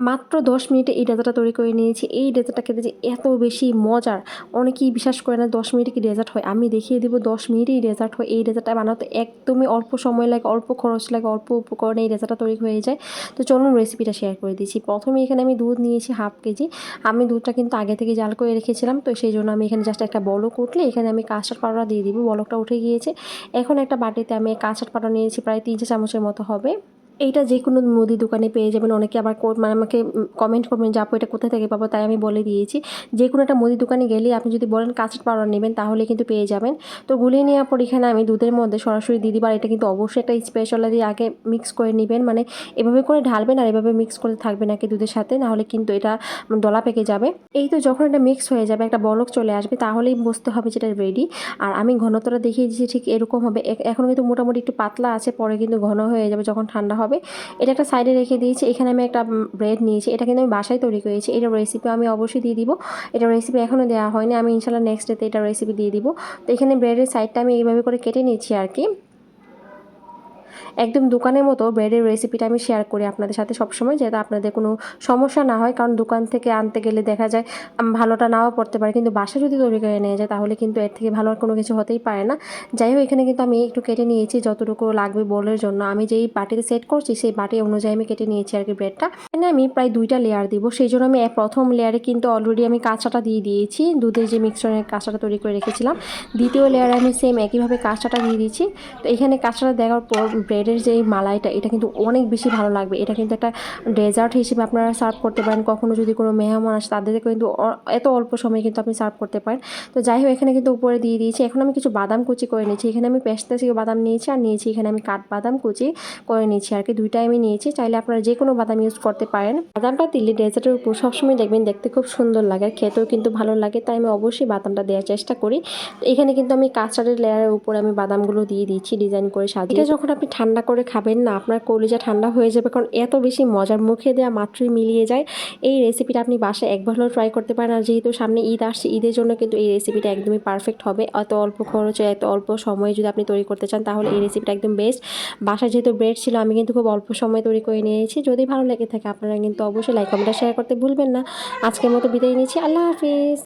মাত্র 10 মিনিটে এই ডেজার্টটা তৈরি করে নিয়েছি। এই ডেজার্টটা খেতে যে এত বেশি মজার, অনেকেই বিশ্বাস করে না 10 মিনিটে কি ডেজার্ট হয়। আমি দেখিয়ে দিব 10 মিনিটেই ডেজার্ট হয়। এই ডেজার্টটা বানাতে একদমই অল্প সময় লাগে, অল্প খরচ লাগে, অল্প উপকরণে এই ডেজার্টটা তৈরি হয়ে যায়। তো চলুন রেসিপিটা শেয়ার করে দিচ্ছি। প্রথমে এখানে আমি দুধ নিয়েছি হাফ কেজি। আমি দুধটা কিন্তু আগে থেকে জাল করে রেখেছিলাম। তো সেই জন্য আমি এখানে জাস্ট একটা বলক উঠলে এখানে আমি কাস্টার্ড পাউডার দিয়ে দিব। বলকটা উঠে গিয়েছে। এখন একটা বাটিতে আমি কাস্টার্ড পাউডার নিয়েছি, প্রায় 3 চা চামচের মতো হবে। এইটা যেকোনো মুদি দোকানে পেয়ে যাবেন। অনেকে আবার মানে আমাকে কমেন্ট করবেন যে আপু এটা কোথা থেকে পাবো, তাই আমি বলে দিয়েছি। যেকোনো একটা মুদি দোকানে গেলে আপনি যদি বলেন কাস্টার্ড পাউডার নেবেন তাহলে কিন্তু পেয়ে যাবেন। তো গুলিয়ে নেওয়ার পর এখানে আমি দুধের মধ্যে সরাসরি দিয়ে দিবার, এটা কিন্তু অবশ্যই একটা স্পেশাল দিয়ে আগে মিক্স করে নেবেন, মানে এভাবে করে ঢালবেন আর এভাবে মিক্স করতে থাকবেন নাকি দুধের সাথে, নাহলে কিন্তু এটা দলা পেকে যাবে। এই তো যখন এটা মিক্স হয়ে যাবে, একটা বলক চলে আসবে, তাহলেই বুঝতে হবে যেটা রেডি। আর আমি ঘনত্বটা দেখিয়ে দিচ্ছি, ঠিক এরকম হবে। এখন কিন্তু মোটামুটি একটু পাতলা আছে, পরে কিন্তু ঘন হয়ে যাবে যখন ঠান্ডা হবে। এটা একটা সাইডে রেখে দিয়েছি। এখানে আমি একটা ব্রেড নিয়েছি, এটা কিন্তু আমি বাসায় তৈরি করেছি। এটা রেসিপি আমি অবশ্যই দিয়ে দিব। এটা রেসিপি এখনও দেওয়া হয়নি, আমি ইনশাল্লাহ নেক্সট ডেতে এটা রেসিপি দিয়ে দিব। তো এখানে ব্রেডের সাইডটা আমি এইভাবে করে কেটে নিচ্ছি আর কি। একদম দোকানের মতো ব্রেডের রেসিপিটা আমি শেয়ার করি আপনাদের সাথে সবসময়, যাতে আপনাদের কোনো সমস্যা না হয়। কারণ দোকান থেকে আনতে গেলে দেখা যায় ভালোটা নাও পড়তে পারে, কিন্তু বাসা যদি তৈরি করে নিয়ে যায় তাহলে কিন্তু এর থেকে ভালো আর কোনো কিছু হতেই পারে না। যাই হোক, এখানে কিন্তু আমি একটু কেটে নিয়েছি যতটুকু লাগবে বোলের জন্য। আমি যেই বাটিতে সেট করছি সেই বাটি অনুযায়ী আমি কেটে নিয়েছি আর কি ব্রেডটা। এখানে আমি প্রায় 2টা লেয়ার দিব, সেই জন্য আমি প্রথম লেয়ারে কিন্তু অলরেডি আমি কাঁচাটা দিয়ে দিয়েছি, দুধের যে মিক্সচারের কাঁচাটা তৈরি করে রেখেছিলাম। দ্বিতীয় লেয়ারে আমি সেম একইভাবে কাঁচাটা দিয়ে দিচ্ছি। তো এখানে কাঁচাটা দেওয়ার পর ব্রেডের যে মালাইটা, এটা কিন্তু অনেক বেশি ভালো লাগবে। এটা কিন্তু একটা ডেজার্ট হিসেবে আপনারা সার্ভ করতে পারেন। কখনো যদি কোনো মেহমান আসে তাদেরকে কিন্তু এত অল্প সময়ে কিন্তু আপনি সার্ভ করতে পারেন। তো যাই হোক, এখানে কিন্তু উপরে দিয়ে দিয়েছি। এখন আমি কিছু বাদাম কুচি করে নিয়েছি। এখানে আমি পেস্তা থেকে বাদাম নিয়েছি, আর নিয়েছি এখানে আমি কাঠবাদাম কুচি করে নিয়েছি আর কি। দুইটাই আমি নিয়েছি, চাইলে আপনারা যে কোনো বাদাম ইউজ করতে পারেন। বাদামটা দিলে ডেজার্টের উপর সবসময় দেখবেন দেখতে খুব সুন্দর লাগে, আর খেতেও কিন্তু ভালো লাগে, তাই আমি অবশ্যই বাদামটা দেওয়ার চেষ্টা করি। তো এখানে কিন্তু আমি কাস্টার্ডের লেয়ারের উপরে আমি বাদামগুলো দিয়ে দিচ্ছি ডিজাইন করে সাজিয়ে। এটা যখন আপনি ঠান্ডা করে খাবেন না, আপনার কলিজা ঠান্ডা হয়ে যাবে, কারণ এত বেশি মজার, মুখে দেওয়া মাত্রই মিলিয়ে যায়। এই রেসিপিটা আপনি বাসায় একবার হলেও ট্রাই করতে পারেন। আর যেহেতু সামনে ঈদ আসছে, ঈদের জন্য কিন্তু এই রেসিপিটা একদমই পারফেক্ট হবে। এত অল্প খরচে এত অল্প সময়ে যদি আপনি তৈরি করতে চান তাহলে এই রেসিপিটা একদম বেস্ট। বাসায় যেহেতু ব্রেড ছিল, আমি কিন্তু খুব অল্প সময় তৈরি করে নিয়েছি। যদি ভালো লেগে থাকে আপনারা কিন্তু অবশ্যই লাইক কমেন্ট শেয়ার করতে ভুলবেন না। আজকের মতো বিদায় নিচ্ছি, আল্লাহ হাফিজ।